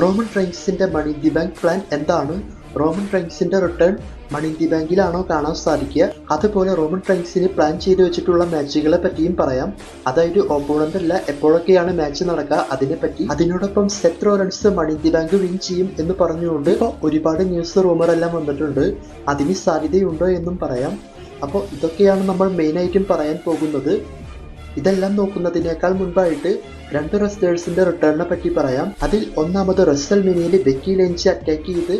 Roman റെയിൻസിന്റെ money in the bank plan എന്താണ്? Roman റെയിൻസിന്റെ റിട്ടേൺ മണി ഇൻ ദി ബാങ്കിലാണോ കാണാൻ സാധിക്കുക? അതുപോലെ റോമൻ റെയിൻസിന് പ്ലാൻ ചെയ്തു വെച്ചിട്ടുള്ള മാച്ചുകളെ പറ്റിയും പറയാം. അതായത് ഓപ്പോണന്റ് അല്ല, എപ്പോഴൊക്കെയാണ് മാച്ച് നടക്കുക അതിനെപ്പറ്റി. അതിനോടൊപ്പം Seth Rollins money in the bank win ചെയ്യും എന്ന് പറഞ്ഞുകൊണ്ട് ഒരുപാട് ന്യൂസ് റൂമർ എല്ലാം വന്നിട്ടുണ്ട്. അതിന് സാധ്യതയുണ്ടോ എന്നും പറയാം. അപ്പോൾ ഇതൊക്കെയാണ് നമ്മൾ മെയിനായിട്ടും പറയാൻ പോകുന്നത്. ഇതെല്ലാം നോക്കുന്നതിനേക്കാൾ മുൻപായിട്ട് രണ്ട് റെസ്ലേഴ്സിന്റെ റിട്ടേണിനെ പറ്റി പറയാം. അതിൽ ഒന്നാമത് റെസൽമേനിയയിൽ ബെക്കി ലിഞ്ച് അറ്റാക്ക് ചെയ്ത്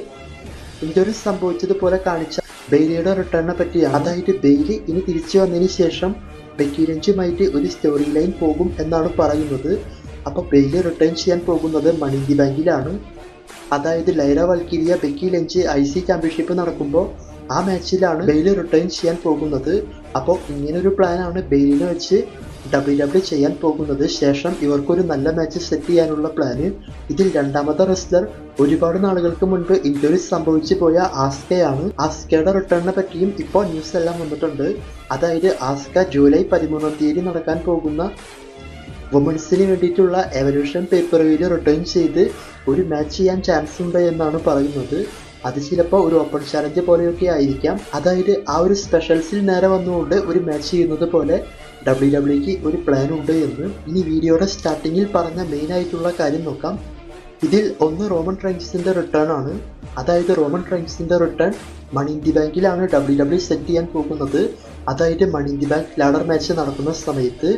ഇഞ്ചുറി സംഭവിച്ചതുപോലെ കാണിച്ച ബെയ്ലിയുടെ റിട്ടേണിനെ പറ്റിയാണ്. അതായത് ബെയ്ലി ഇനി തിരിച്ചു വന്നതിന് ശേഷം ബെക്കി ലിഞ്ചുമായിട്ട് ഒരു സ്റ്റോറി ലൈൻ പോകും എന്നാണ് പറയുന്നത്. അപ്പോൾ ബെയ്ലി റിട്ടേൺ ചെയ്യാൻ പോകുന്നത് മണി ഇൻ ദി ബാങ്കിലാണ്. അതായത് Lyra Valkyria Becky Lynch IC championship നടക്കുമ്പോൾ ആ മാച്ചിലാണ് ബെയ്ലി റിട്ടേൺ ചെയ്യാൻ പോകുന്നത്. അപ്പോൾ ഇങ്ങനൊരു പ്ലാനാണ് ബെയ്ലിനെ വെച്ച് WWE ചെയ്യാൻ പോകുന്നത്. ശേഷം ഇവർക്കൊരു നല്ല മാച്ച് സെറ്റ് ചെയ്യാനുള്ള പ്ലാന്. ഇതിൽ രണ്ടാമത്തെ റെസ്ലർ ഒരുപാട് നാളുകൾക്ക് മുൻപ് ഇഞ്ചുറി സംഭവിച്ചു പോയ ആസ്കയാണ്. ആസ്കയുടെ റിട്ടേണിനെ പറ്റിയും ഇപ്പോൾ ന്യൂസ് എല്ലാം വന്നിട്ടുണ്ട്. അതായത് ആസ്ക ജൂലൈ 13-ാം തീയതി നടക്കാൻ പോകുന്ന വുമൻസിന് വേണ്ടിയിട്ടുള്ള എവല്യൂഷൻ പേപ്പർ-വ്യൂവിൽ റിട്ടേൺ ചെയ്ത് ഒരു മാച്ച് ചെയ്യാൻ ചാൻസ് ഉണ്ട് എന്നാണ് പറയുന്നത്. അത് ചിലപ്പോൾ ഒരു ഓപ്പൺ ചാലഞ്ച് പോലെയൊക്കെ ആയിരിക്കാം. അതായത് ആ ഒരു സ്പെഷ്യൽസിൽ നേരെ വന്നുകൊണ്ട് ഒരു മാച്ച് ചെയ്യുന്നത് പോലെ WWEക്ക് ഒരു പ്ലാൻ ഉണ്ട് എന്ന്. ഇനി വീഡിയോയുടെ സ്റ്റാർട്ടിങ്ങിൽ പറഞ്ഞ മെയിൻ ആയിട്ടുള്ള കാര്യം നോക്കാം. ഇതിൽ ഒന്ന് റോമൻ റെയിൻസിന്റെ റിട്ടേൺ ആണ്. അതായത് റോമൻ റെയിൻസിന്റെ റിട്ടേൺ മണി ഇൻ ദി ബാങ്കിലാണ് WWE സെറ്റ് ചെയ്യാൻ പോകുന്നത്. അതായത് money in the bank ladder match നടക്കുന്ന സമയത്ത്.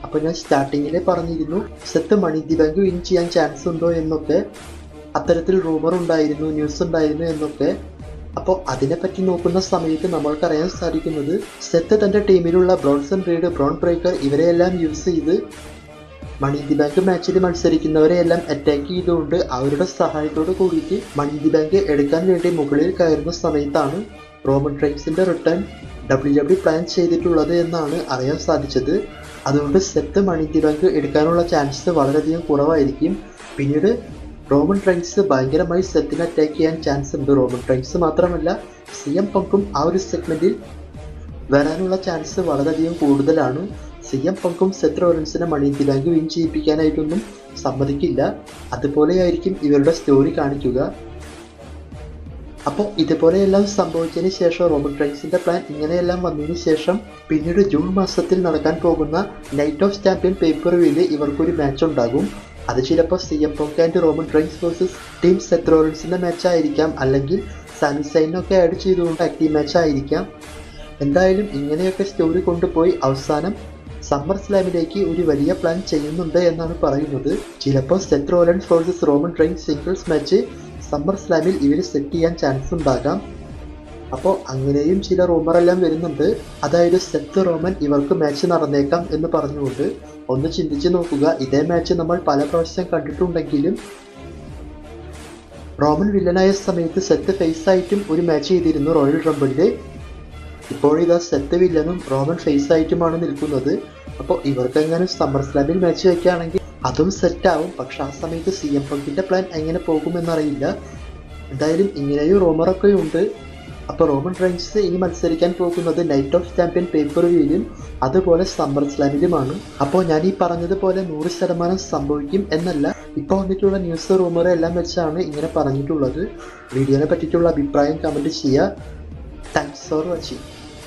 അപ്പോൾ ഞാൻ സ്റ്റാർട്ടിങ്ങിലെ പറഞ്ഞിരുന്നു Seth money in the bank win ചെയ്യാൻ ചാൻസ് ഉണ്ടോ എന്നൊക്കെ. അത്തരത്തിൽ റൂമർ ഉണ്ടായിരുന്നു, ന്യൂസ് ഉണ്ടായിരുന്നു എന്നൊക്കെ. അപ്പോൾ അതിനെപ്പറ്റി നോക്കുന്ന സമയത്ത് നമ്മൾക്കറിയാൻ സാധിക്കുന്നത് സെത്ത് തൻ്റെ ടീമിലുള്ള ബ്രോൺസൺ റീഡ്, ബ്രോൺ ബ്രേക്കർ ഇവരെയെല്ലാം യൂസ് ചെയ്ത് മണി ഇൻ ദി ബാങ്ക് മാച്ചിൽ മത്സരിക്കുന്നവരെയെല്ലാം അറ്റാക്ക് ചെയ്തുകൊണ്ട് അവരുടെ സഹായത്തോട് കൂടിയിട്ട് മണി ഇൻ ദി ബാങ്ക് എടുക്കാൻ വേണ്ടി മുകളിൽ കയറുന്ന സമയത്താണ് റോമൻ റെയിൻസിന്റെ റിട്ടേൺ WWE പ്ലാൻ ചെയ്തിട്ടുള്ളത് എന്നാണ് അറിയാൻ സാധിച്ചത്. അതുകൊണ്ട് Seth money in the bank എടുക്കാനുള്ള ചാൻസ് വളരെയധികം കുറവായിരിക്കും. പിന്നീട് റോമൻ റെയിൻസ് ഭയങ്കരമായി സെത്തിനെ അറ്റാക്ക് ചെയ്യാൻ ചാൻസ് ഉണ്ട്. റോമൻ റെയിൻസ് മാത്രമല്ല CM പങ്കും ആ ഒരു സെഗ്മെന്റിൽ വരാനുള്ള ചാൻസ് വളരെയധികം കൂടുതലാണ്. CM പങ്കും സെത്ത് റോളൻസിനെ money in the bank win ചെയ്യിപ്പിക്കാനായിട്ടൊന്നും സമ്മതിക്കില്ല. അതുപോലെയായിരിക്കും ഇവരുടെ സ്റ്റോറി കാണിക്കുക. അപ്പോൾ ഇതുപോലെയെല്ലാം സംഭവിച്ചതിന് ശേഷം റോമൻ റെയിൻസിന്റെ പ്ലാൻ ഇങ്ങനെയെല്ലാം വന്നതിന് ശേഷം പിന്നീട് ജൂൺ മാസത്തിൽ നടക്കാൻ പോകുന്ന നൈറ്റ് ഓഫ് ചാമ്പ്യൻ പേപ്പർ-വ്യൂവിൽ ഇവർക്കൊരു മാച്ച് ഉണ്ടാകും. അത് ചിലപ്പോൾ CM Punk and Roman Reigns versus team Seth റോളൻസിന്റെ മാച്ച് ആയിരിക്കാം, അല്ലെങ്കിൽ സാമി സൈനൊക്കെ ആഡ് ചെയ്തുകൊണ്ട് ആക്റ്റീവ് മാച്ച് ആയിരിക്കാം. എന്തായാലും ഇങ്ങനെയൊക്കെ സ്റ്റോറി കൊണ്ടുപോയി അവസാനം സമ്മർ സ്ലാമിലേക്ക് ഒരു വലിയ പ്ലാൻ ചെയ്യുന്നുണ്ട് എന്നാണ് പറയുന്നത്. ചിലപ്പോൾ Seth Rollins versus Roman Reigns singles match summer സ്ലാമിൽ ഇവർ സെറ്റ് ചെയ്യാൻ ചാൻസ് ഉണ്ടാകാം. അപ്പോൾ അങ്ങനെയും ചില റൂമറെല്ലാം വരുന്നുണ്ട്. അതായത് സെത്ത് റോമൻ ഇവർക്ക് മാച്ച് നടന്നേക്കാം എന്ന് പറഞ്ഞുകൊണ്ട്. ഒന്ന് ചിന്തിച്ച് നോക്കുക, ഇതേ മാച്ച് നമ്മൾ പല പ്രാവശ്യം കണ്ടിട്ടുണ്ടെങ്കിലും റോമൻ വില്ലനായ സമയത്ത് സെത്ത് ഫേസ് ആയിട്ടും ഒരു മാച്ച് ചെയ്തിരുന്നു റോയൽ റംബിളിൽ. ഇപ്പോഴിതാ സെത്ത് വില്ലനും റോമൻ ഫേസ് ആയിട്ടുമാണ് നിൽക്കുന്നത്. അപ്പോൾ ഇവർക്കെങ്ങനെ സമ്മർ സ്ലാമിൽ മാച്ച് വയ്ക്കുകയാണെങ്കിൽ അതും സെറ്റാവും. പക്ഷെ ആ സമയത്ത് CM പങ്കിന്റെ പ്ലാൻ എങ്ങനെ പോകുമെന്നറിയില്ല. എന്തായാലും ഇങ്ങനെയും റൂമറൊക്കെ ഉണ്ട്. അപ്പോൾ റോമൻ റെയിൻസ് ഇനി മത്സരിക്കാൻ പോകുന്നത് നൈറ്റ് ഓഫ് ചാമ്പ്യൻ പേപ്പർ-വ്യൂവിലും അതുപോലെ സമ്മർ സ്ലാമിലുമാണ്. അപ്പോൾ ഞാൻ ഈ പറഞ്ഞതുപോലെ 100% സംഭവിക്കും എന്നല്ല, ഇപ്പോൾ വന്നിട്ടുള്ള ന്യൂസ് റൂമർ എല്ലാം വെച്ചാണ് ഇങ്ങനെ പറഞ്ഞിട്ടുള്ളത്. വീഡിയോനെ പറ്റിയിട്ടുള്ള അഭിപ്രായം കമൻറ്റ് ചെയ്യുക. Thanks for watching.